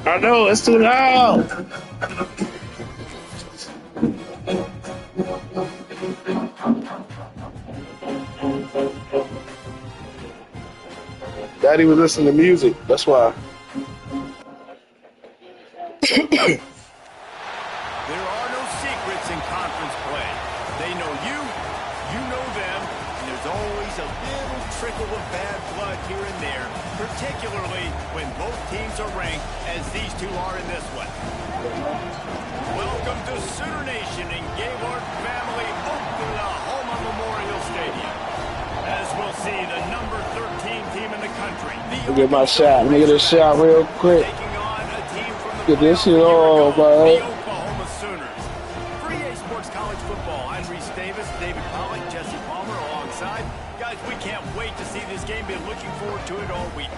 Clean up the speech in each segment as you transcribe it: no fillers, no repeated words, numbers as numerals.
I know it's too loud. Daddy was listening to music. That's why. There are no secrets in conference play. They know you, you know them, and there's always a little trickle of bad blood here and there, particularly when both teams are ranked as these two are in this one. Welcome to Sooner Nation and Gaylord Family Oklahoma Memorial Stadium. As we'll see, the number 13 team in the country. Let me get my shot. Let me get a shot real quick. Taking on a team from the Get this shit the on, man. Oklahoma Sooners. 3A Sports College Football. I'm Reese Davis, David Pollock, Jesse Palmer alongside. Guys, we can't wait to see this game. Been looking forward to it all week.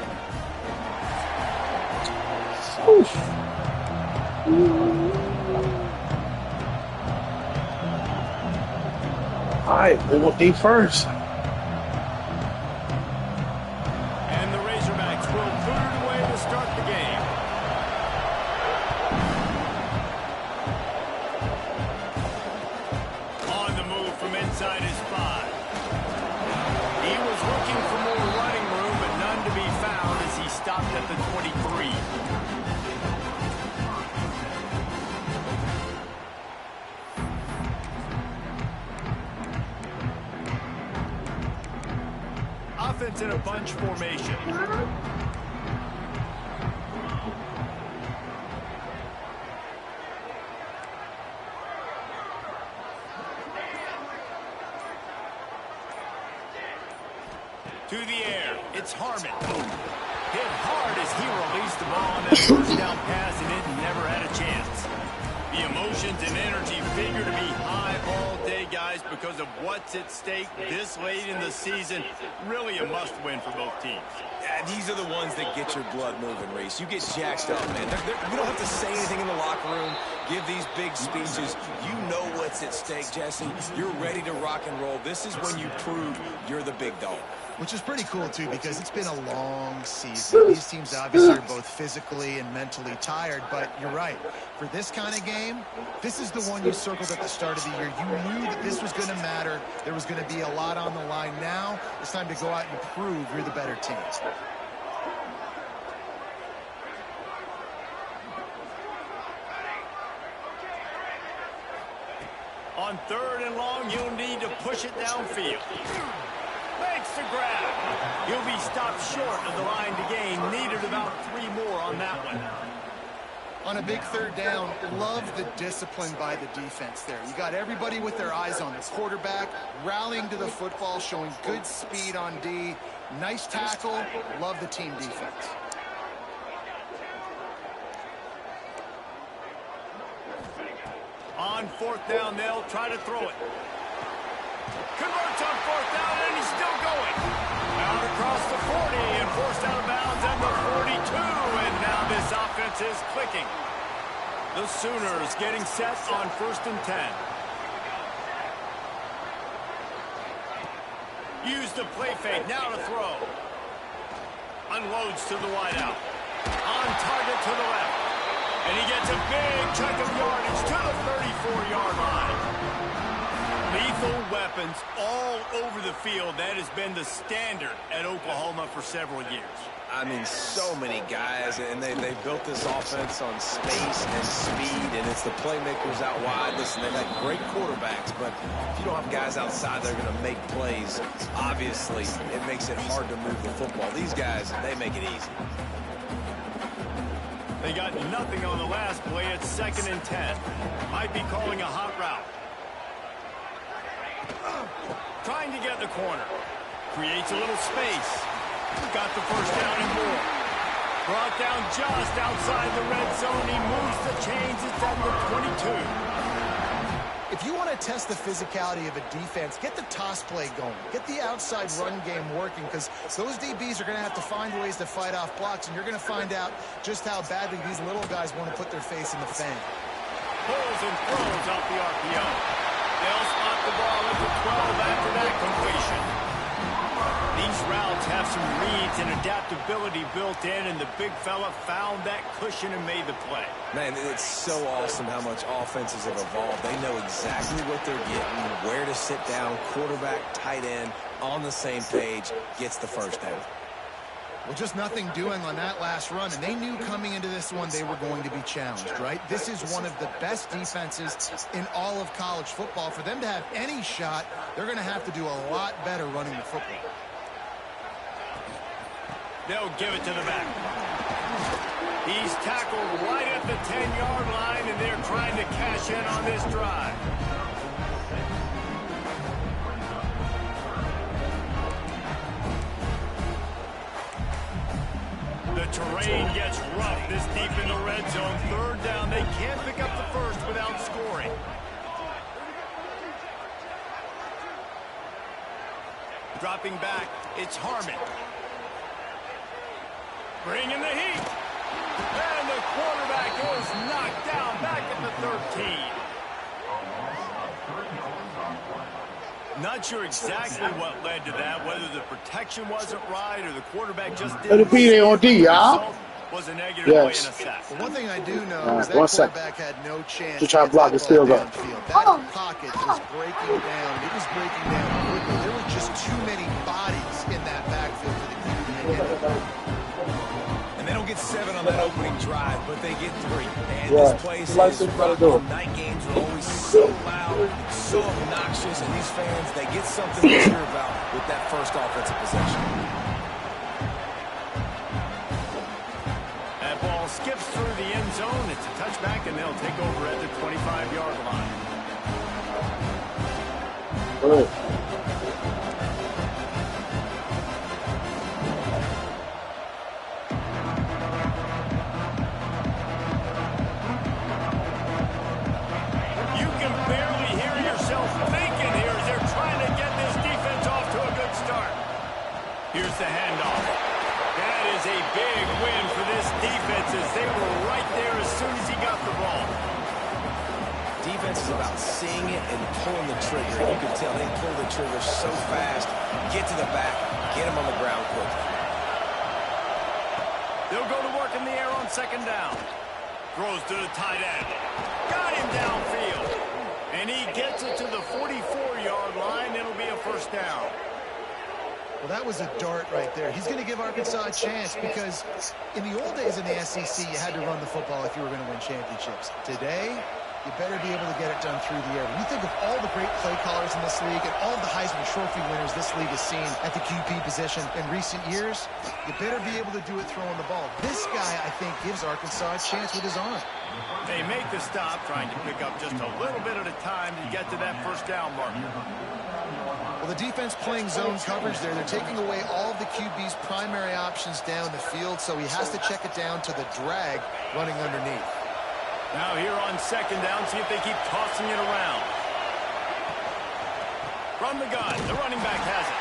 Oof. All right, we will be first. And the Razorbacks will put it away to start the game. On the move from inside his 5. He was looking for more running room, but none to be found as he stopped at the 23. Offense in a bunch formation. To the air, it's Harmon. Hit hard as he released the ball on that first down pass, and it never had a chance. The emotions and energy figure to be high all day, guys, because of what's at stake this late in the season. Really a must-win for both teams. Yeah, these are the ones that get your blood moving, Reese. You get jacked up, man. You don't have to say anything in the locker room, give these big speeches. You know what's at stake, Jesse. You're ready to rock and roll. This is when you prove you're the big dog. Which is pretty cool, too, because it's been a long season. These teams obviously are both physically and mentally tired, but you're right. For this kind of game, this is the one you circled at the start of the year. You knew that this was going to matter. There was going to be a lot on the line. Now it's time to go out and prove you're the better team. On 3rd and long, you'll need to push it downfield. Makes the grab. He'll be stopped short of the line to gain. Needed about 3 more on that one. On a big 3rd down, love the discipline by the defense there. You got everybody with their eyes on the quarterback, rallying to the football, showing good speed on D. Nice tackle. Love the team defense. On 4th down, they'll try to throw it. Converts on 4th down, and he's still going. Out across the 40 and forced out of bounds at the 42. And now this offense is clicking. The Sooners getting set on 1st and 10. Use the play fake, now to throw. Unloads to the wideout. On target to the left. And he gets a big chunk of yardage to the 34-yard line. Lethal weapons all over the field. That has been the standard at Oklahoma for several years. I mean, so many guys, and they built this offense on space and speed, and it's the playmakers out wide. Listen, they've got great quarterbacks, but if you don't have guys outside, they're going to make plays. Obviously, it makes it hard to move the football. These guys, they make it easy. They got nothing on the last play. It's 2nd and 10. Might be calling a hot route. Trying to get the corner. Creates a little space. Got the first down and more. Brought down just outside the red zone. He moves the chains. It's at the 22. If you want to test the physicality of a defense, get the toss play going. Get the outside run game working, because those DBs are going to have to find ways to fight off blocks, and you're going to find out just how badly these little guys want to put their face in the fan. Pulls and throws off the RPO. They'll spot the ball at the 12 after that completion. These routes have some read instincts and adaptability built in, and the big fella found that cushion and made the play. Man, it's so awesome how much offenses have evolved. They know exactly what they're getting, where to sit down, quarterback, tight end, on the same page, gets the first down. Well, just nothing doing on that last run, and they knew coming into this one they were going to be challenged, right? This is one of the best defenses in all of college football. For them to have any shot, they're going to have to do a lot better running the football. They'll give it to the back. He's tackled right at the 10-yard line, and they're trying to cash in on this drive. The terrain gets rough this deep in the red zone. Third down. They can't pick up the first without scoring. Dropping back, it's Harmon. Bringing the heat. And the quarterback is knocked down back at the 13. Not sure exactly what led to that, whether the protection wasn't right or the quarterback just didn't. Was a negative play in a sack. One thing I do know is that quarterback had no chance to try to block his field goal. That pocket was breaking down. It was breaking down quickly. There were just too many bodies in that backfield for the QB. And they don't get 7 on that opening drive, but they get 3. And this place is rough. Night games are always so loud, so obnoxious, and these fans, they get something to cheer about with that first offensive possession. That ball skips through the end zone. It's a touchback, and they'll take over at the 25-yard line. You can barely hear yourself thinking here as they're trying to get this defense off to a good start. Here's the handoff. That is a big win for this defense as they were right there as soon as he got the ball. Defense is about seeing it and pulling the trigger. You can tell they pull the trigger so fast, get to the back, get him on the ground quickly. They'll go to work in the air on second down. Throws to the tight end. Got him downfield. And he gets it to the 44-yard line. It'll be a first down. Well, that was a dart right there. He's going to give Arkansas a chance because in the old days in the SEC, you had to run the football if you were going to win championships. Today, you better be able to get it done through the air. When you think of all the great play callers in this league and all the Heisman Trophy winners this league has seen at the QB position in recent years, you better be able to do it throwing the ball. This guy, I think, gives Arkansas a chance with his arm. They make the stop, trying to pick up just a little bit at a time to get to that first down marker. Well, the defense playing zone coverage there. They're taking away all of the QB's primary options down the field, so he has to check it down to the drag running underneath. Now here on second down, see if they keep tossing it around. From the gun, the running back has it.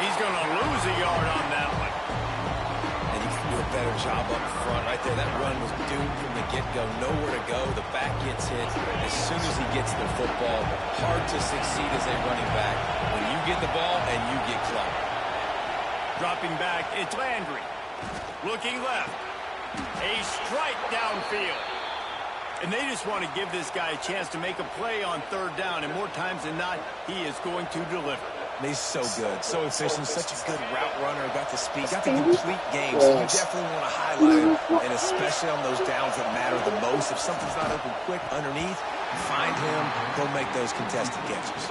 He's going to lose a yard on that one. And he can do a better job up front right there. That run was doomed from the get-go. Nowhere to go. The back gets hit. As soon as he gets the football, hard to succeed as a running back when you get the ball and you get clocked. Dropping back, it's Landry. Looking left. A strike downfield. And they just want to give this guy a chance to make a play on third down. And more times than not, he is going to deliver. He's so good, so efficient, such a good route runner, got the speed, got the complete game. So you definitely want to highlight him, and especially on those downs that matter the most. If something's not open quick underneath, find him, he'll make those contested catches.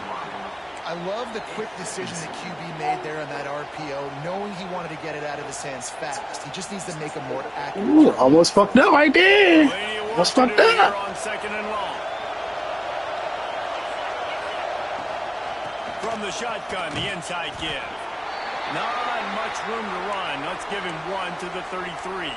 I love the quick decision that QB made there on that RPO, knowing he wanted to get it out of his hands fast. He just needs to make a more accurate. Ooh, almost fucked up right there. Almost fucked up. On second and long. From the shotgun, the inside give. Not much room to run. Let's give him one to the 33.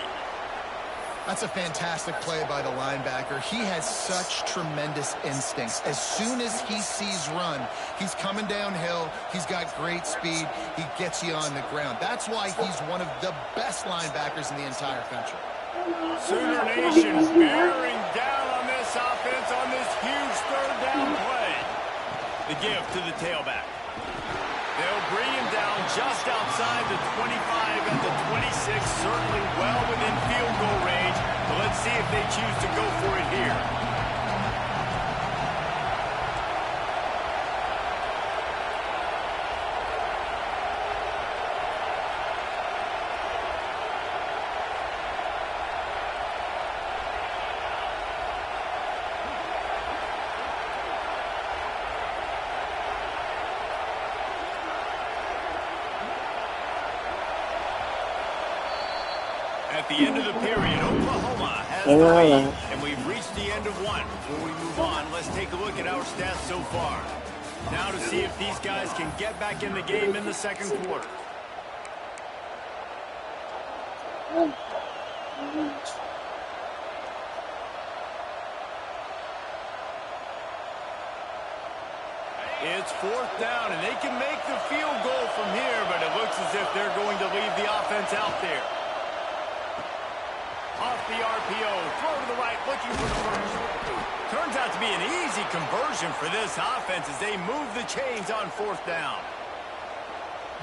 That's a fantastic play by the linebacker. He has such tremendous instincts. As soon as he sees run, he's coming downhill. He's got great speed. He gets you on the ground. That's why he's one of the best linebackers in the entire country. Sooner Nation bearing down on this offense on this huge third down play. The give to the tailback. They'll bring him down just outside the 25 at the 26, certainly well within field goal range. But let's see if they choose to go for it here. At the end of the period, Oklahoma has the lead, and we've reached the end of one. Before we move on, let's take a look at our stats so far. Now to see if these guys can get back in the game in the second quarter. It's fourth down, and they can make the field goal from here, but it looks as if they're going to leave the offense out there. Off the RPO, throw to the right, looking for the first. Turns out to be an easy conversion for this offense as they move the chains on fourth down.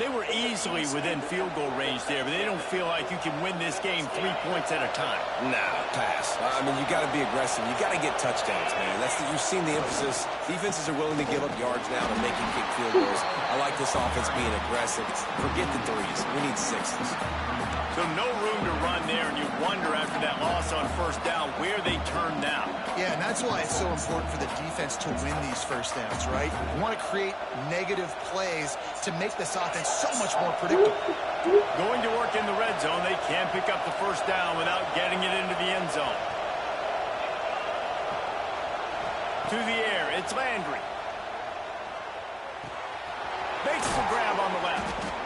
They were easily within field goal range there, but they don't feel like you can win this game 3 points at a time. Nah, pass. I mean, you got to be aggressive. You got to get touchdowns, man. You've seen the emphasis. Defenses are willing to give up yards now to make you kick field goals. I like this offense being aggressive. Forget the threes. We need sixes. So no room to run there, and you wonder after that loss on first down where they turn now. Yeah, and that's why it's so important for the defense to win these first downs, right? You want to create negative plays to make this offense so much more predictable. Going to work in the red zone, they can pick up the first down without getting it into the end zone. To the air, it's Landry. Makes the grab on the left.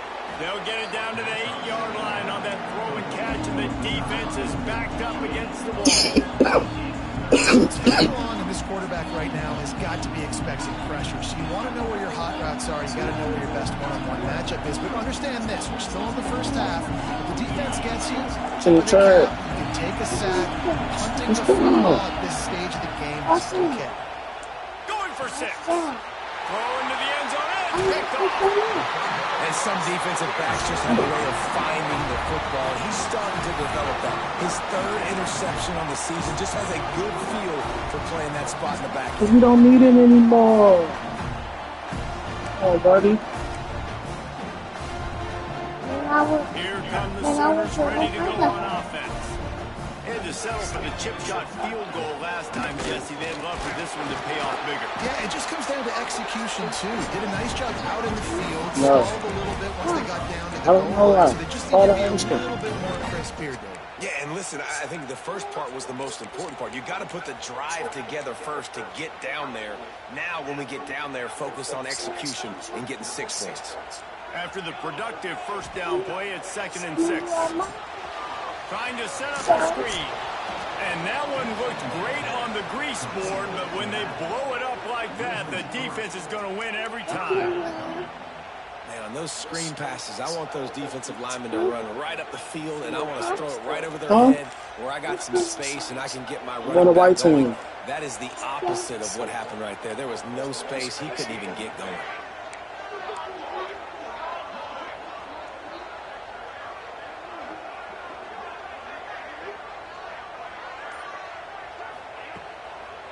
They'll get it down to the 8-yard line on that throw and catch, and the defense is backed up against the wall. What's going on in this quarterback right now has got to be expecting pressure. So you want to know where your hot routes are. You got to know where your best one-on-one matchup is. But understand this: we're still in the first half. If the defense gets you, you can take a sack. Punting the football at this stage of the game is okay. Going for 6. Throw into the end zone. And picked off. And some defensive backs just have a way of finding the football. He's starting to develop that. His 3rd interception on the season, just has a good feel for playing that spot in the back. We don't need it anymore. Oh, buddy. Here come the Sooners ready to go on offense. Had to settle for the chip shot field goal last time, Jesse. They'd love for this one to pay off bigger. Yeah, it just comes down to execution, too. Did a nice job out in the field. Stalled a little bit once they got down to the goal line. So they just need to be a little bit more crisp here, Dave. Yeah, and listen, I think the first part was the most important part. You got to put the drive together first to get down there. Now, when we get down there, focus on execution and getting 6 points. After the productive first down play, it's 2nd and 6. Trying to set up a screen. And that one looked great on the grease board, but when they blow it up like that, the defense is going to win every time. Man, on those screen passes, I want those defensive linemen to run right up the field, and I want to throw it right over their head where I got some space and I can get my run back going. That is the opposite of what happened right there. There was no space. He couldn't even get going.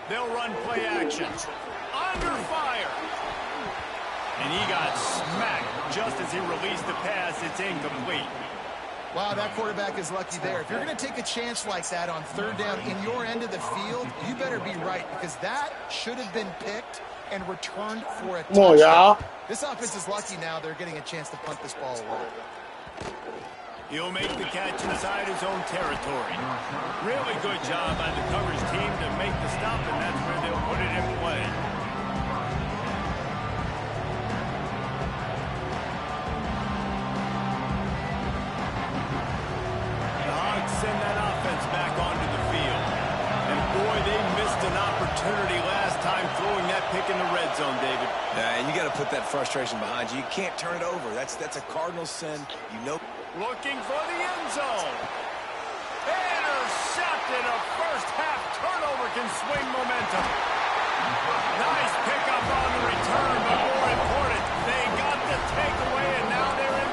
They'll run play action. Under fire. And he got smacked just as he released the pass. It's incomplete. Wow, that quarterback is lucky there. If you're going to take a chance like that on 3rd down in your end of the field, you better be right, because that should have been picked and returned for a touchdown. This offense is lucky now they're getting a chance to punt this ball away. He'll make the catch inside his own territory. Really good job by the coverage team to make the stop, and that's where they'll put it in play. The Hogs send that offense back onto the field. And boy, they missed an opportunity last time throwing that pick in the red zone, David. And you got to put that frustration behind you. You can't turn it over. That's a cardinal sin. You know. Looking for the end zone. Intercepted. A first-half turnover can swing momentum. Nice pickup on the return, but more important, they got the takeaway, and now they're in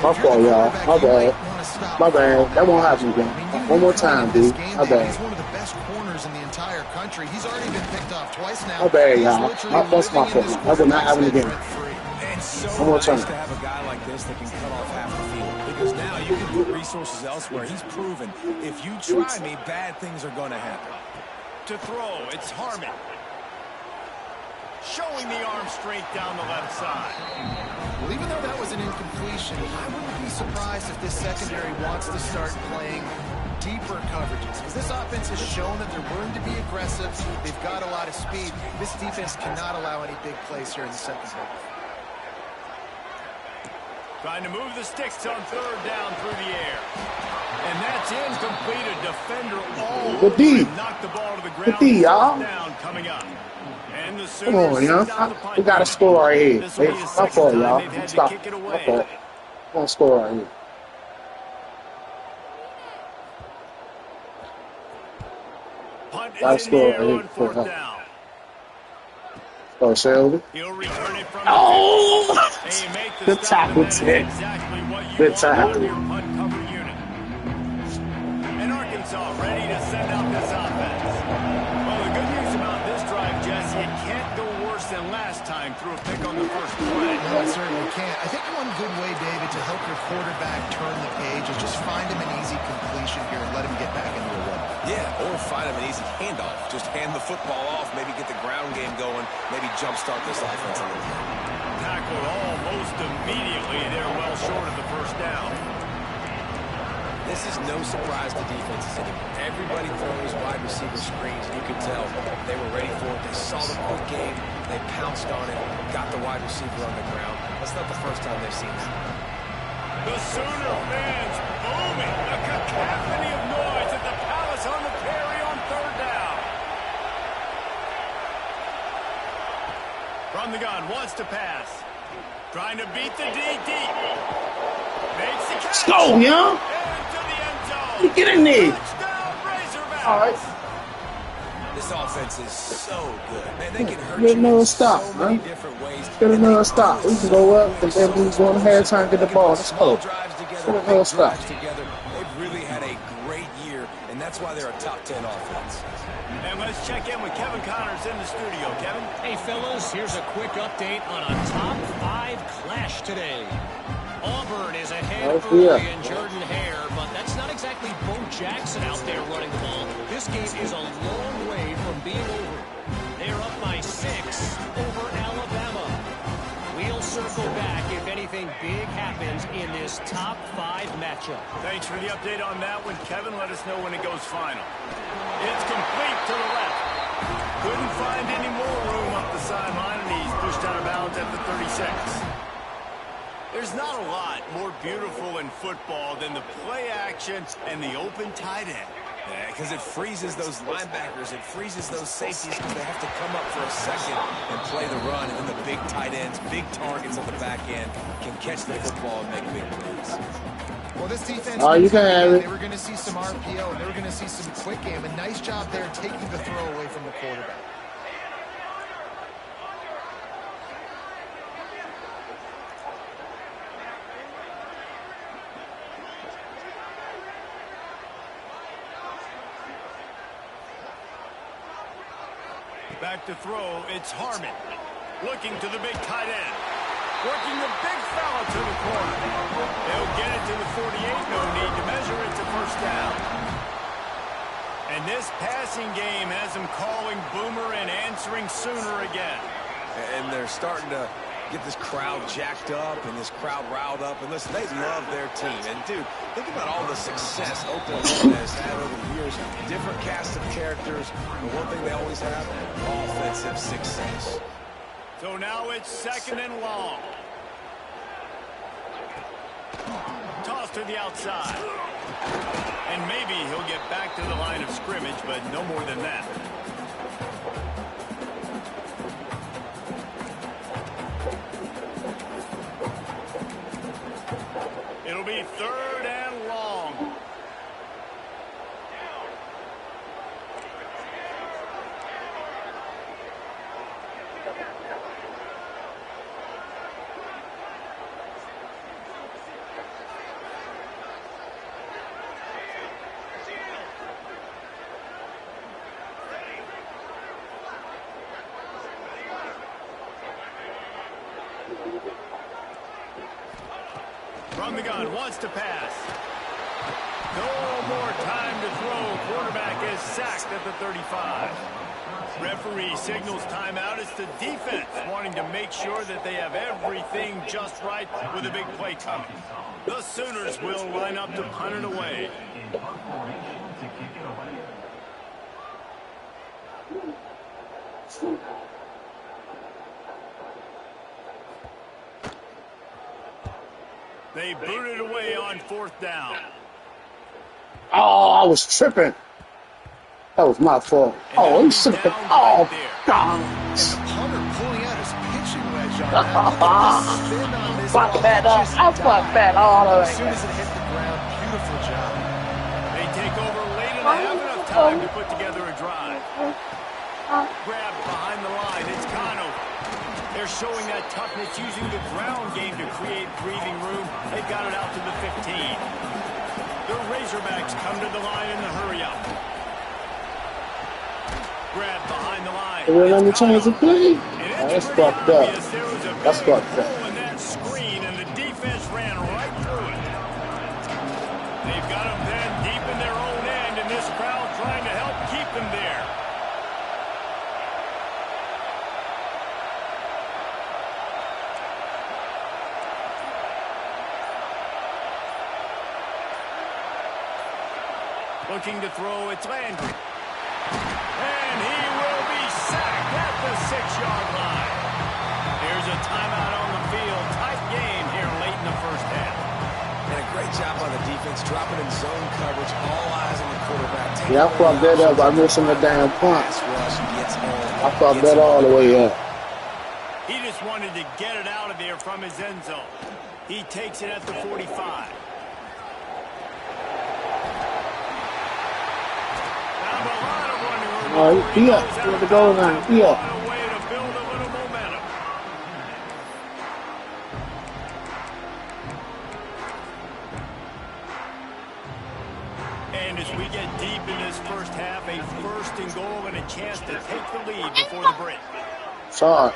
My if you're the fault, y'all. quarterback, My you might bad. want to stop My now. bad. That won't happen I mean, again. you One more try time, in this dude. game, My David. He's bad. one of the best corners in the entire country. He's already been picked off twice now. My bad, He is y'all. literally That's my living in fault. this That will not quarterback's happen head again. rent-free. And so One more nice time. to have a guy like this that can cut off half the field. Because now you can put resources elsewhere. He's proven if you try me, bad things are going to happen. To throw, it's Harmon. Showing the arm strength down the left side. Well, even though that was an incompletion, I wouldn't be surprised if this secondary wants to start playing deeper coverages. Because this offense has shown that they're willing to be aggressive. They've got a lot of speed. This defense cannot allow any big plays here in the second half. Trying to move the sticks on third down through the air. And that's incomplete. A defender all Good over D. him. Knocked the ball to the Good ground. D, y'all. First down coming up. And the Come on, Sooners y'all. send out the punt We got a unit. score right here. This will Hey, be the my second fault, time y'all. they've had to Stop. kick it My away. fault. We're gonna score right here. Punt Gotta is in the score air right here. on fourth down. Oh, Shelby. He'll return it from Oh! the 50. They make the Good stop, and tackle, that is Ted. exactly what you Good want out of tackle. your punt cover unit. And Arkansas ready to send out this offense. Well, the good news about this drive, Jesse, it can't go worse than last time through a pick on the first play. No, it certainly can't. I think one good way, David, to help your quarterback turn the page is just find him an easy completion here and let him get back into a run. Yeah, or find him an easy handoff. Just hand the football off, maybe get the ground game going, maybe jumpstart this offense a little bit. Tackled almost immediately. They're well short of the first down. This is no surprise to defenses anymore. Everybody throws wide receiver screens. You could tell they were ready for it. They saw the quick game. They pounced on it, got the wide receiver on the ground. That's not the first time they've seen that. The Sooner fans booming. A cacophony of noise at the Palace on the Prairie on third down. From the gun, wants to pass. Trying to beat the D deep. Makes the catch. Let's go, young. Into the end zone. Get in there. Touchdown, Razorbacks. All right. This offense is so good. Man, they can hurt Get you another in stop, so many man. different ways. Get and they another stop. We can go up and then we go ahead and get the ball. Let's small go. drives together, Get big another stop. drives together. They've really had a great year, and that's why they're a top 10 offense. And let's check in with Kevin Connors in the studio. Kevin? Hey, fellas, here's a quick update on a top 5 clash today. Auburn is ahead Oh, early yeah. in Jordan Hare, but that's not exactly Bo Jackson out there running the ball. This game is a long way from being over. They're up by 6 over Alabama. We'll circle back if anything big happens in this top 5 matchup. Thanks for the update on that one, Kevin. Let us know when it goes final. It's complete to the left. Couldn't find any more room up the sideline, and he's pushed out of bounds at the 36. There's not a lot more beautiful in football than the play action and the open tight end. Yeah, because it freezes those linebackers, it freezes those safeties because they have to come up for a second and play the run, and then the big tight ends, big targets on the back end can catch the football and make big plays. Well, this defense, Oh, you can have it. they were going to see some RPO, and they were going to see some quick game. A nice job there taking the throw away from the quarterback. Back to throw, it's Harmon. Looking to the big tight end. Working the big fella to the corner. They'll get it to the 48. No need to measure it to first down. And this passing game has them calling Boomer and answering Sooner again. And they're starting to get this crowd jacked up and this crowd riled up. And listen, they love their team. And, dude, think about all the success Oklahoma has had over the years. Different cast of characters. The one thing they always have, offensive success. So now it's second and long. Toss to the outside. And maybe he'll get back to the line of scrimmage, but no more than that. It'll be third and long. From the gun, wants to pass. No more time to throw. Quarterback is sacked at the 35. Referee signals timeout. It's the defense wanting to make sure that they have everything just right with a big play coming. The Sooners will line up to punt it away. They boot it away on 4th down. Oh, I was tripping. That was my fault. Oh, I'm tripping. Oh, God. And the punter pulling out his pitching wedge on that. Look at the spin on this Fuck ball. that up. I fucked that all the way. As soon as it hit the ground, beautiful job. They take over late and they have enough time to put together a drive. Grabbed behind the line. It's Conover. They're showing that toughness using the ground game to create breathing room. They got it out to the 15. The Razorbacks come to the line in the hurry-up. Grab behind the line. They really let me change the play? Oh, that's fucked up. That's fucked up. In that screen, and the defense ran right through it. They've got them then deep in their own end, and this crowd trying to help keep them there. Looking to throw, it's Landry. And he will be sacked at the 6-yard line. Here's a timeout on the field. Tight game here late in the first half. And a great job by the defense, dropping in zone coverage, all eyes on the quarterback. Yeah, I fucked that up by missing the damn punt. I fucked that all the way up. He just wanted to get it out of there from his end zone. He takes it at the 45. All right, be up. With the goal line. Be up. And as we get deep in this first half, a 1st and goal and a chance to take the lead before the break. Sorry.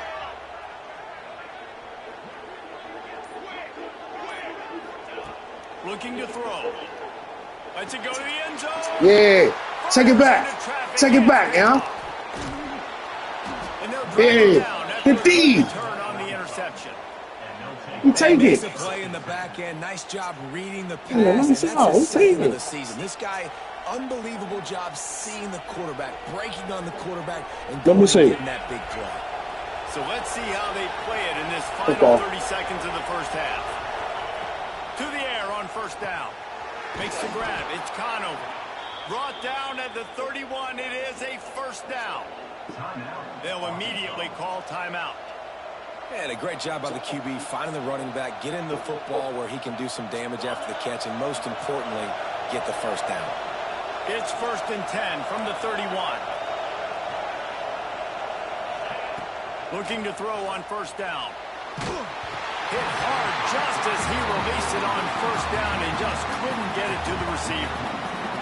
Looking to throw. Let's it go to the end zone. Yeah. Take it back. Take it back, yeah. Yeah. Good D. You take it. Play in the back end. Nice job reading the pass. Yeah, let me see. Oh, who take of the it? season. This guy, unbelievable job seeing the quarterback, breaking on the quarterback, and Let going me and see. getting that big play. So let's see how they play it in this Football. final 30 seconds of the first half. To the air on 1st down. Makes the grab. It's Conover. Brought down at the 31. It is a 1st down. They'll immediately call timeout. And a great job by the QB finding the running back, getting the football where he can do some damage after the catch, and most importantly, get the 1st down. It's 1st and 10 from the 31. Looking to throw on 1st down. Hit hard just as he released it on 1st down and just couldn't get it to the receiver.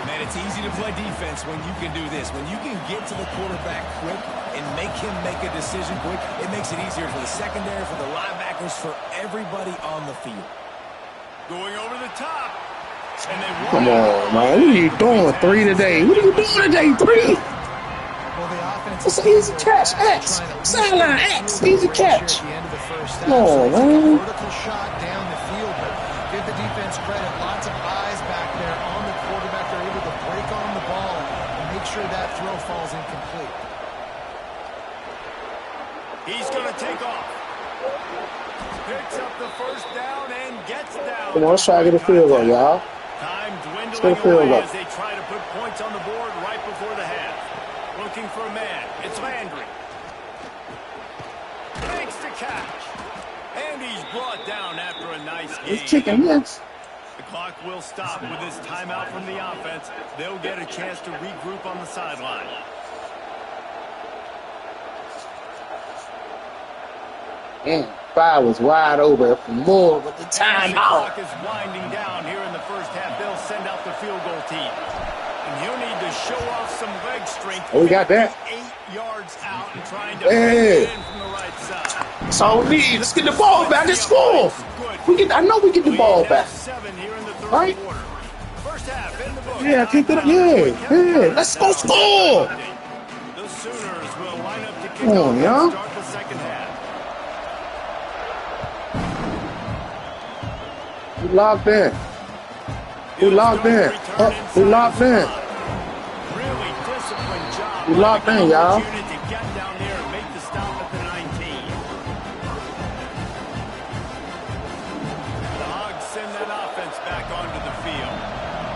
Man, it's easy to play defense when you can do this. When you can get to the quarterback quick and make him make a decision quick, it makes it easier for the secondary, for the linebackers, for everybody on the field. Going over the top. And they Come on, man. What are you doing? 3 today. What are you doing today? 3? Well, the offense It's an easy catch. X. Sideline X. Easy catch. Come on, man. Vertical shot down the field, but give the defense credit. Lots of eyes back there on the quarterback. They're able to break on the ball and make sure that throw falls incomplete. He's going to take off. Picks up the 1st down and gets down. Come on, let's try to get a field goal, y'all. Time Let's dwindling get a field away goal. as they try to put points on the board right before the half. Looking for a man. It's Landry. Makes the catch. And he's brought down after a nice game. It's chicken, yes. The clock will stop with this timeout from the offense. They'll get a chance to regroup on the sideline. And 5 was wide open for more with the The timeout. clock is winding down here in the first half. They'll send out the field goal team. And he'll need to show off some leg strength. Oh, we got that. 8 yards out and trying to Hey. put it in from the right side. That's all we need. Let's get the ball back and score. I know we get the ball back. Right? First half in the book. Yeah, keep it up. Yeah. Let's go score. The Sooners will line up to kick Come on, off y'all. and start the second half. We locked in. We locked in. Oh, we locked in. Really disciplined job. We locked in, y'all. Unit to get down there and make the stop at the 19. The Hogs send that offense back onto the field.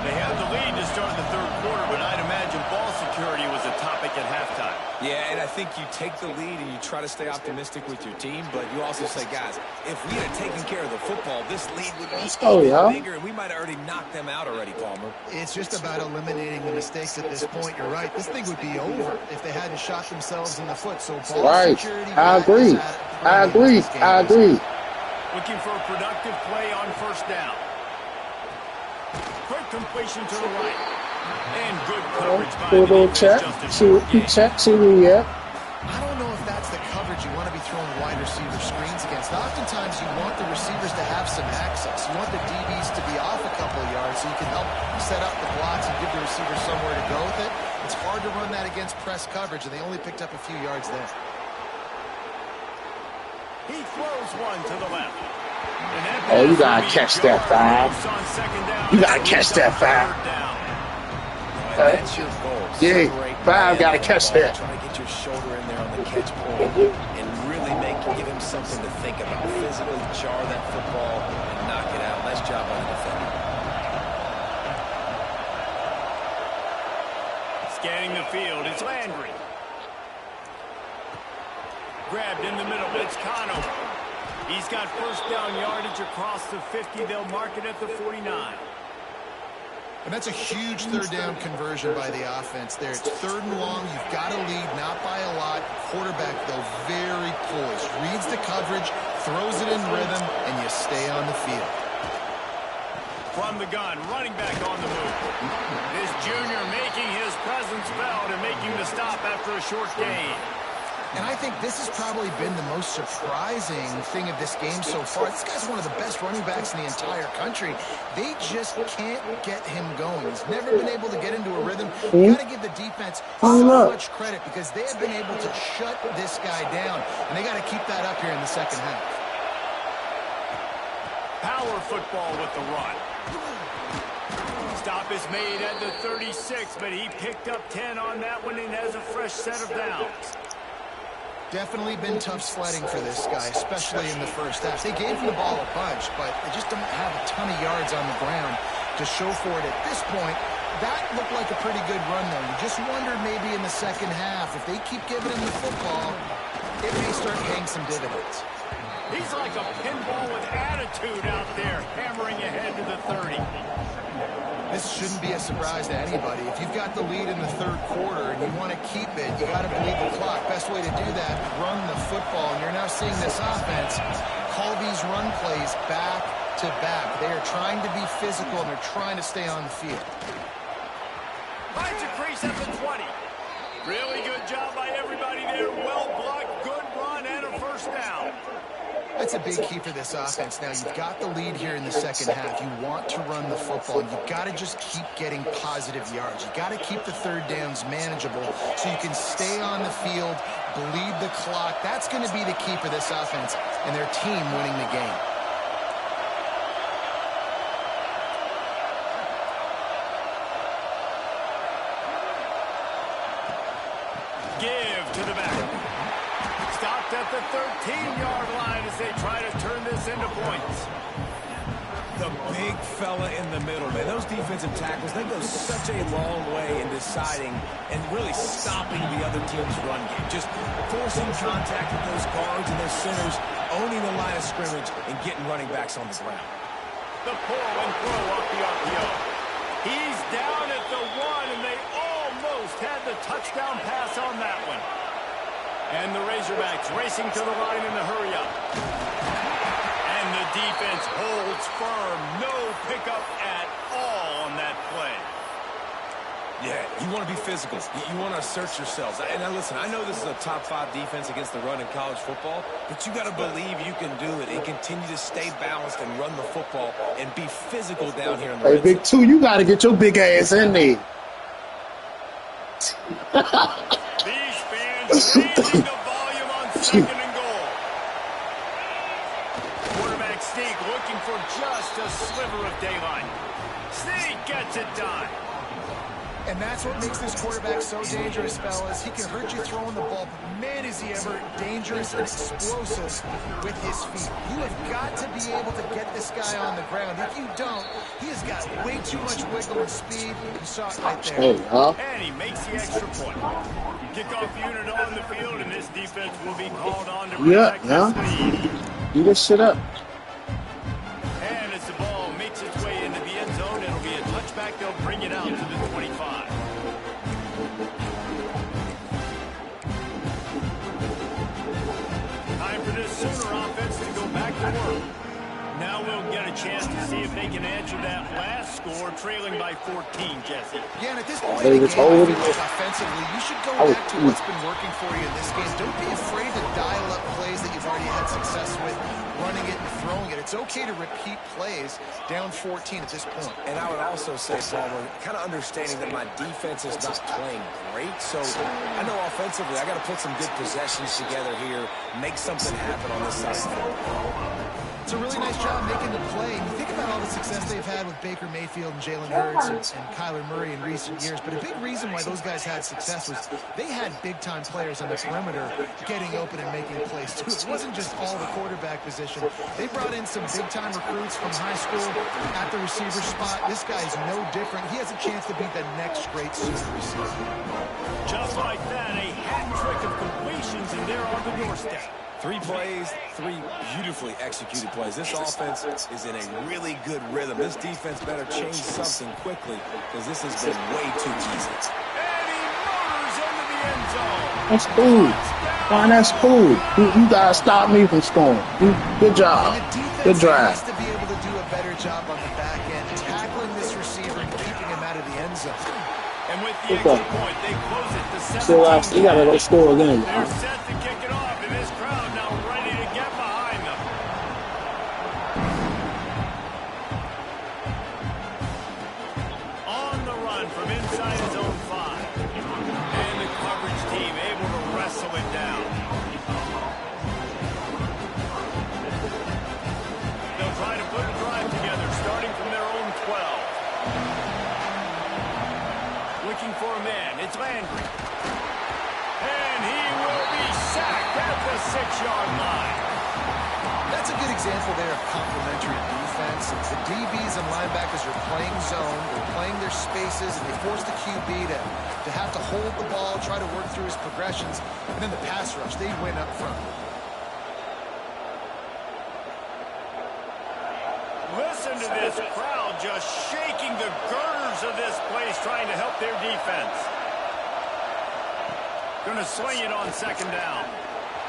They had the lead to start the third quarter, but I'd imagine ball security was a topic at halftime. Yeah, and I think you take the lead and you try to stay optimistic with your team, but you also say, guys, if we had taken care of the football, this lead would be bigger, and we might have already knocked them out already, Palmer. It's just about eliminating the mistakes at this point. You're right. This thing would be over if they hadn't shot themselves in the foot. So ball security. I agree. Looking for a productive play on first down. Quick completion to the right. And good coverage by the defense. See where we at. I don't know if that's the coverage you want to be throwing wide receiver screens against. Oftentimes you want the receivers to have some access. You want the DBs to be off a couple of yards so you can help set up the blocks and give the receiver somewhere to go with it. It's hard to run that against press coverage, and they only picked up a few yards there. He throws one to the left. Oh, you gotta catch that, Fab. You gotta catch that, Fab. That's your goal. Yeah, Fab gotta catch that. Try to get your shoulder in there on the catch point and really give him something to think about. Physically jar that football and knock it out. Nice job by the defender. Scanning the field, it's Landry. Grabbed in the middle, it's Cano. He's got first down yardage across the 50. They'll mark it at the 49. And that's a huge third down conversion by the offense there. It's third and long. You've got a lead, not by a lot. Quarterback, though, very poised. Reads the coverage, throws it in rhythm, and you stay on the field. From the gun, running back on the move. This junior making his presence felt and making the stop after a short gain. And I think this has probably been the most surprising thing of this game so far. This guy's one of the best running backs in the entire country. They just can't get him going. He's never been able to get into a rhythm. You got to give the defense so much credit because they have been able to shut this guy down. And they got to keep that up here in the second half. Power football with the run. Stop is made at the 36, but he picked up 10 on that one and has a fresh set of downs. Definitely been tough sledding for this guy, especially in the first half. They gave him the ball a bunch, but they just don't have a ton of yards on the ground to show for it at this point. That looked like a pretty good run, though. You just wondered maybe in the second half, if they keep giving him the football, it may start paying some dividends. He's like a pinball with attitude out there, hammering ahead to the 30. This shouldn't be a surprise to anybody. If you've got the lead in the third quarter and you want to keep it, you got to believe the clock. Best way to do that, run the football. And you're now seeing this offense call these run plays back to back. They are trying to be physical, and they're trying to stay on the field. Finds a crease at the 20. Really good job by everybody there. Well blocked, good run, and a first down. That's a big key for this offense. Now, you've got the lead here in the second half. You want to run the football. You've got to just keep getting positive yards. You've got to keep the third downs manageable so you can stay on the field, bleed the clock. That's going to be the key for this offense and their team winning the game. Give to the back. Stopped at the 13-yard line as they try to turn this into points. The big fella in the middle, man. Those defensive tackles, they go such a long way in deciding and really stopping the other team's run game. Just forcing contact with those guards and those centers, owning the line of scrimmage, and getting running backs on the ground. The pull and throw off the RPO. He's down at the 1, and they almost had the touchdown pass on that one. And the Razorbacks racing to the line in the hurry-up. And the defense holds firm. No pickup at all on that play. Yeah, you want to be physical. You want to assert yourselves. And now listen, I know this is a top 5 defense against the run in college football, but you got to believe you can do it and continue to stay balanced and run the football and be physical down here in the Hey, red Big zone. Two, you got to get your big ass in there. These fans raising the volume on 2nd and goal. Quarterback Sneak looking for just a sliver of daylight. Sneak gets it done. And that's what makes this quarterback so dangerous, fellas. He can hurt you throwing the ball, but man, is he ever dangerous and explosive with his feet. You have got to be able to get this guy on the ground. If you don't, he has got way too much wiggle and speed. You saw it right there. Hey, huh? And he makes the extra point. Kickoff unit on the field, and this defense will be called on to protect this lead. Do this shit up. And as the ball makes its way into the end zone, it'll be a touchback. They'll bring it out to the 25. Time for this Sooner offense to go back to work. Now we'll get a chance to see if they can answer that last score, trailing by 14, Jesse. Yeah, and at this point in the game, I feel like offensively, you should go back to what's been working for you in this game. Don't be afraid to dial up plays that you've already had success with, running it and throwing it. It's okay to repeat plays down 14 at this point. And I would also say, Palmer, kind of understanding that my defense is not playing great. So I know offensively, I got to put some good possessions together here, make something happen on this side. It's a really nice job making the play. You think about all the success they've had with Baker Mayfield and Jalen Hurts and Kyler Murray in recent years, but a big reason why those guys had success was they had big-time players on the perimeter getting open and making plays, too. It wasn't just all the quarterback position. They brought in some big-time recruits from high school at the receiver spot. This guy's no different. He has a chance to be the next great super receiver. Just like that, a hat trick of completions, and they're on the doorstep. 3 plays, 3 beautifully executed plays. This offense is in a really good rhythm. This defense better change something quickly because this has been way too easy. And he motors into the end zone. That's cool. Fine, that's cool. You guys stop me from scoring. Good job. Good drive. Has to be able to do a better job on the back end, tackling this receiver and keeping him out of the end zone. And with the extra point, they close it to 17. So you gotta go score again. They're set to kick it off, and this crowd now ready to get behind them. On the run from inside his own 5. And the coverage team able to wrestle it down. They'll try to put a drive together, starting from their own 12. Looking for a man. It's Landry. And he will be sacked at the 6-yard line. That's a good example there of complementary defense. The DBs and linebackers are playing zone. They're playing their spaces, and they force the QB to have to hold the ball, try to work through his progressions. And then the pass rush, they win up front. Listen to this crowd just shaking the girders of this place, trying to help their defense. Going to swing it on 2nd down.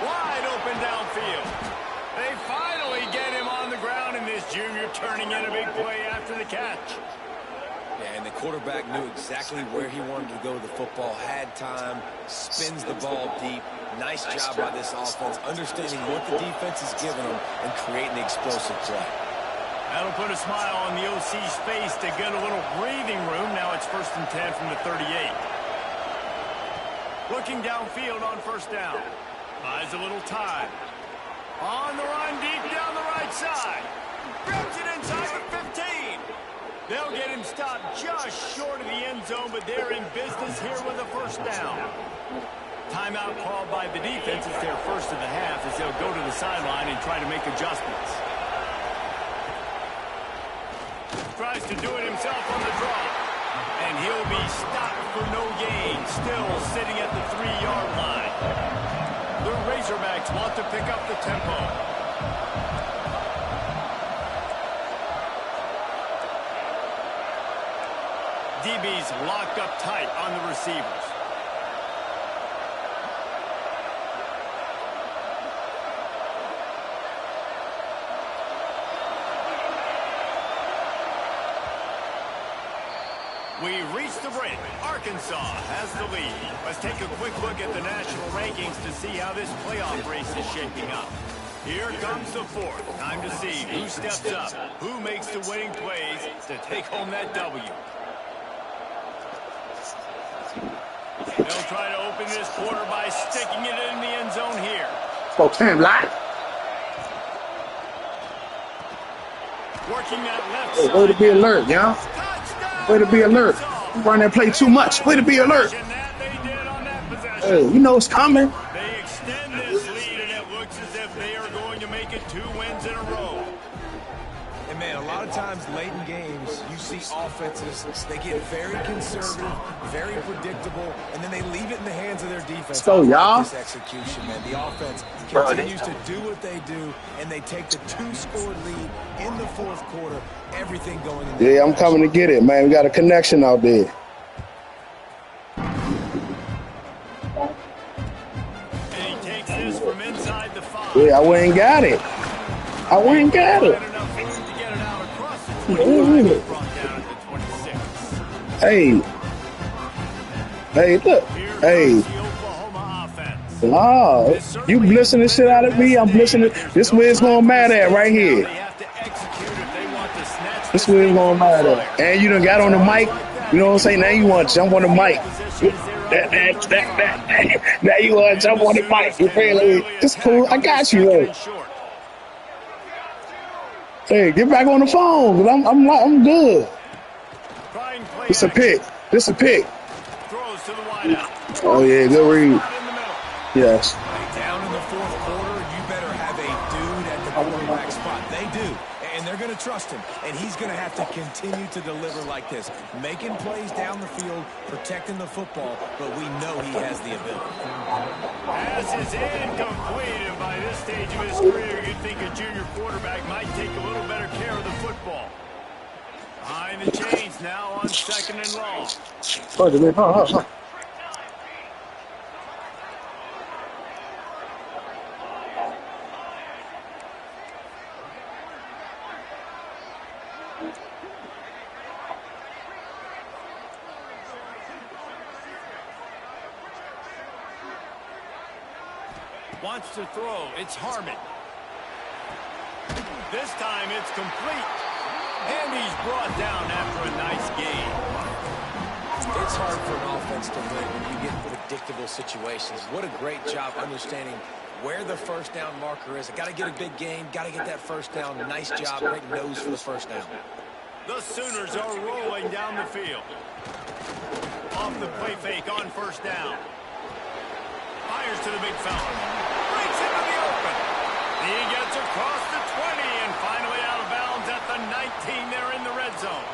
Wide open downfield. They finally get him on the ground, and this junior turning in a big play after the catch. Yeah, and the quarterback knew exactly where he wanted to go with the football, had time, spins the ball deep. Nice job by this offense, understanding what the defense is giving them and creating the explosive play. That'll put a smile on the OC's face to get a little breathing room. Now it's 1st and 10 from the 38. Looking downfield on 1st down. Buys a little time. On the run, deep down the right side. Grabs it inside the 15. They'll get him stopped just short of the end zone, but they're in business here with a 1st down. Timeout called by the defense. It's their first of the half as they'll go to the sideline and try to make adjustments. Tries to do it himself on the draw. And he'll be stopped for no gain, still sitting at the 3-yard line. The Razorbacks want to pick up the tempo. DB's locked up tight on the receivers. We reached the break. Arkansas has the lead. Let's take a quick look at the national rankings to see how this playoff race is shaping up. Here comes the fourth. Time to see who steps up, who makes the winning plays to take home that W. They'll try to open this quarter by sticking it in the end zone here. Spokane Lot. Working that left Hey, side. way to be alert, y'all. Touchdown, Way to be alert. Arkansas. You run that play too much. Way to be alert. That they did on that possession. Hey, you know it's coming. They extend this lead, and it looks as if they are going to make it 2 wins in a row. And, man, a lot of times late in games, you see offenses, they get very conservative, very predictable, and then they leave it in the hands of their defense. Let's go, y'all. This execution, man. The offense continues to do what they do, and they take the 2-score lead in the fourth quarter. Everything going in Yeah, I'm coming to get it, man. We got a connection out there. And he takes this from inside the 5. Yeah, I went and got it. I went and got it. Enough room to get it out across the 25. It's brought down at the 26. Hey. Hey, look. Here Hey. comes the Oklahoma offense. Oh, you blissing the shit out of me. I'm blissing it. This way it's going to matter at right here. They have to execute if they want to snatch This way it's going to matter at. And you done got on the mic. You know what I'm saying? Now you want to jump on the mic. Now you want to jump on the mic. You feel me? It's cool. I got you, though. Hey, get back on the phone, because I'm good. It's a pick. This a pick. Throws to the wideout. Oh, yeah, good read. In the middle. Yes. down in the fourth quarter, you better have a dude at the quarterback spot. They do, and they're going to trust him, and he's going to have to continue to deliver like this, making plays down the field, protecting the football, but we know he has the ability. Pass is incomplete, and by this stage of his career, you'd think a junior quarterback might take a little better care of the football. Behind the chains now on 2nd and long. Wants to throw. It's Harmon. This time it's complete. And he's brought down after a nice game. It's hard for an offense to win when you get predictable situations. What a great job understanding where the first down marker is. Got to get a big game. Got to get that first down. Nice job. Great nose for the first down. The Sooners are rolling down the field. Off the play fake on first down. Fires to the big fella. Breaks into the open. He gets across the 20 and finally out of bounds at the 19 there in the red zone.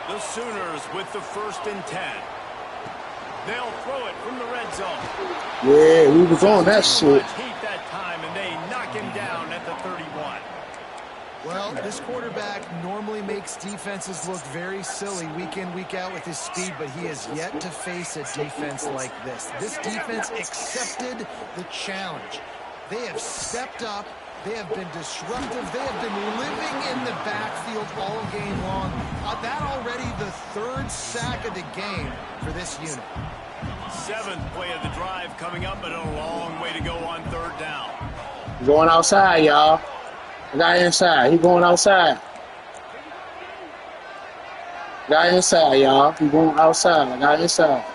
The Sooners with the 1st and 10. They'll throw it from the red zone. Yeah, we was on that shit. Heat that time, and they knock him down at the 31. Well, this quarterback normally makes defenses look very silly week in, week out with his speed, but he has yet to face a defense like this. This defense accepted the challenge. They have stepped up. They have been disruptive. They have been living in the backfield all game long. That already the 3rd sack of the game for this unit. 7th play of the drive coming up, but a long way to go on 3rd down. Going outside, y'all. Guy inside. He going outside. Guy inside, y'all. He going outside. Guy inside.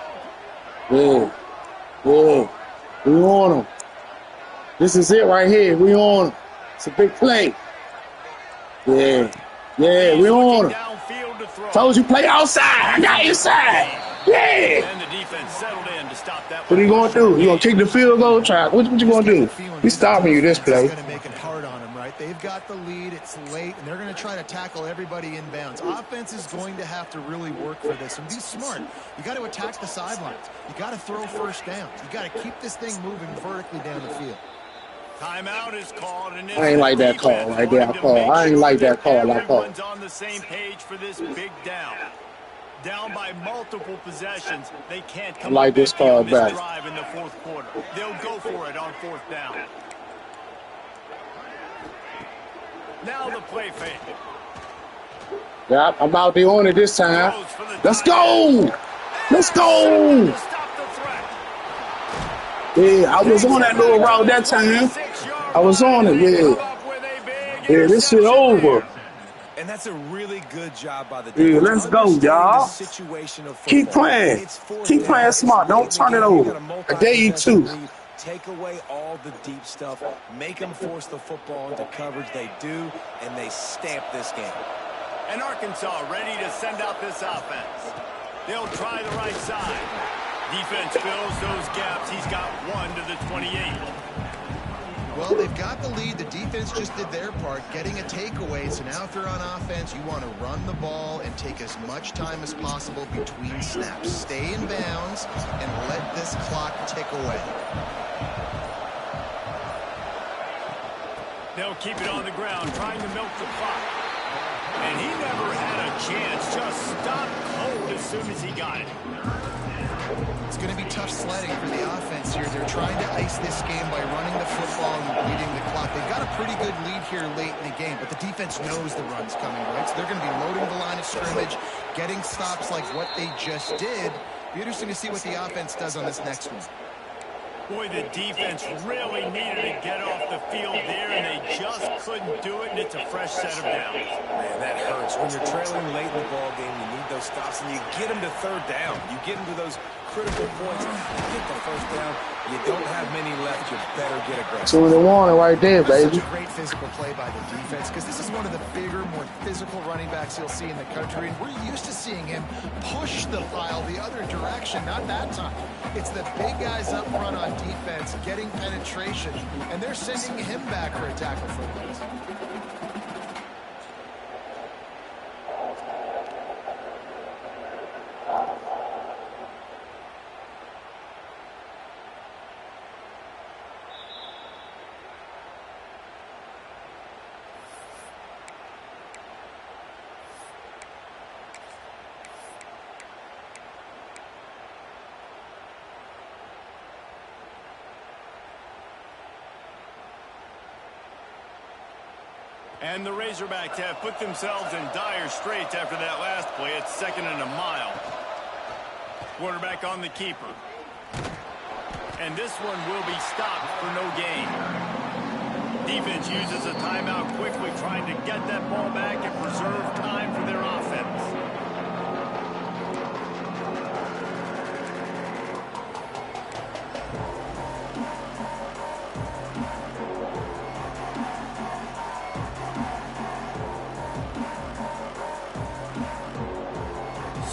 Yeah. Yeah. We on him. This is it right here. We on him. It's a big play. Yeah. Yeah, we on him. Downfield to throw. Told you play outside. I got inside. Yeah. And the defense settled in to stop that. What are you going to do? You going to kick the field goal? Try. What you going to do? He's stopping you this play. It's going to make it hard on him, right? They've got the lead. It's late, and they're going to try to tackle everybody inbounds. Offense is going to have to really work for this and be smart. You got to attack the sidelines. You got to throw first down. You got to keep this thing moving vertically down the field. Timeout is called, and I ain't like that call right there. I ain't like that call. Everyone's on the same page for this big down. Down by multiple possessions. They can't come like this call back. Drive in the 4th quarter. They'll go for it on 4th down. Now the play fake. Yeah, I'm out there on it this time. Let's go. Let's go. Yeah, I was on that little route that time. I was on it, yeah. Yeah, this shit over. And that's a really good job by the Yeah, defense. let's go, y'all. Keep playing. Keep playing smart. Don't turn it over. I dare you too. Take away all the deep stuff. Make them force the football into coverage. They do, and they stamp this game. And Arkansas ready to send out this offense. They'll try the right side. Defense fills those gaps. He's got 1 to the 28. Well, they've got the lead. The defense just did their part, getting a takeaway. So now if you're on offense, you want to run the ball and take as much time as possible between snaps. Stay in bounds and let this clock tick away. They'll keep it on the ground, trying to milk the clock. And he never had a chance. Just stopped cold as soon as he got it. It's going to be tough sledding for the offense here. They're trying to ice this game by running the football and beating the clock. They've got a pretty good lead here late in the game, but the defense knows the run's coming, right? So they're going to be loading the line of scrimmage, getting stops like what they just did. Be interesting to see what the offense does on this next one. Boy, the defense really needed to get off the field there, and they just couldn't do it, and it's a fresh set of downs. Man, that hurts. When you're trailing late in the ball game, you need those stops, and you get them to third down. You get into those critical points, and you get the first down. You don't have many left. You better get aggressive. So they want it right there, baby. Such a great physical play by the defense, because this is one of the bigger, more physical running backs you'll see in the country, and we're used to seeing him push the pile the other direction. Not that time. It's the big guys up front on defense getting penetration, and they're sending him back for a tackle for a loss. And the Razorbacks have put themselves in dire straits after that last play. It's 2nd and a mile. Quarterback on the keeper. And this one will be stopped for no gain. Defense uses a timeout quickly, trying to get that ball back and preserve time for their offense.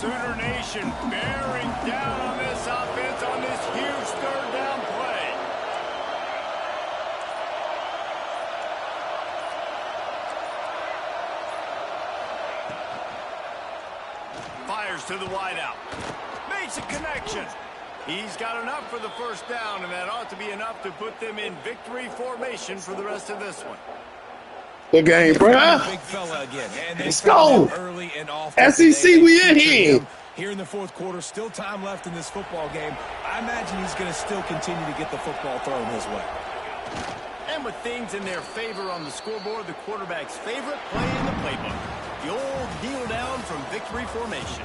Sooner Nation bearing down on this offense on this huge 3rd down play. Fires to the wideout. Makes a connection. He's got enough for the 1st down, and that ought to be enough to put them in victory formation for the rest of this one. Good game, bruh. Big fella again. And Let's go. Early and often SEC, we in here. Here in the 4th quarter, still time left in this football game. I imagine he's going to still continue to get the football thrown his way. And with things in their favor on the scoreboard, the quarterback's favorite play in the playbook. The old kneel down from victory formation.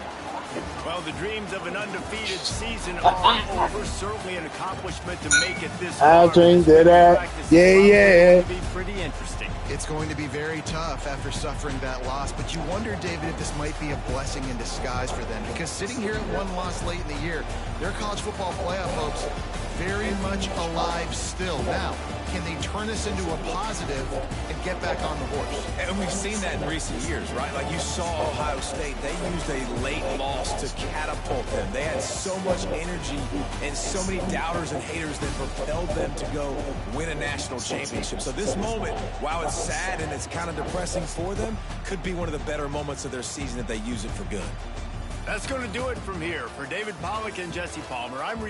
Well, the dreams of an undefeated season are over. Certainly an accomplishment to make it this far. I'll drink that. Yeah. Be pretty interesting. It's going to be very tough after suffering that loss, but you wonder, David, if this might be a blessing in disguise for them, because sitting here at one loss late in the year, their college football playoff hopes very much alive still. Now, can they turn this into a positive and get back on the horse? And we've seen that in recent years, right? Like you saw Ohio State, they used a late loss to catapult them. They had so much energy and so many doubters and haters that propelled them to go win a national championship. So this moment, while it's sad and it's kind of depressing for them, could be one of the better moments of their season if they use it for good. That's going to do it from here. For David Pollack and Jesse Palmer, I'm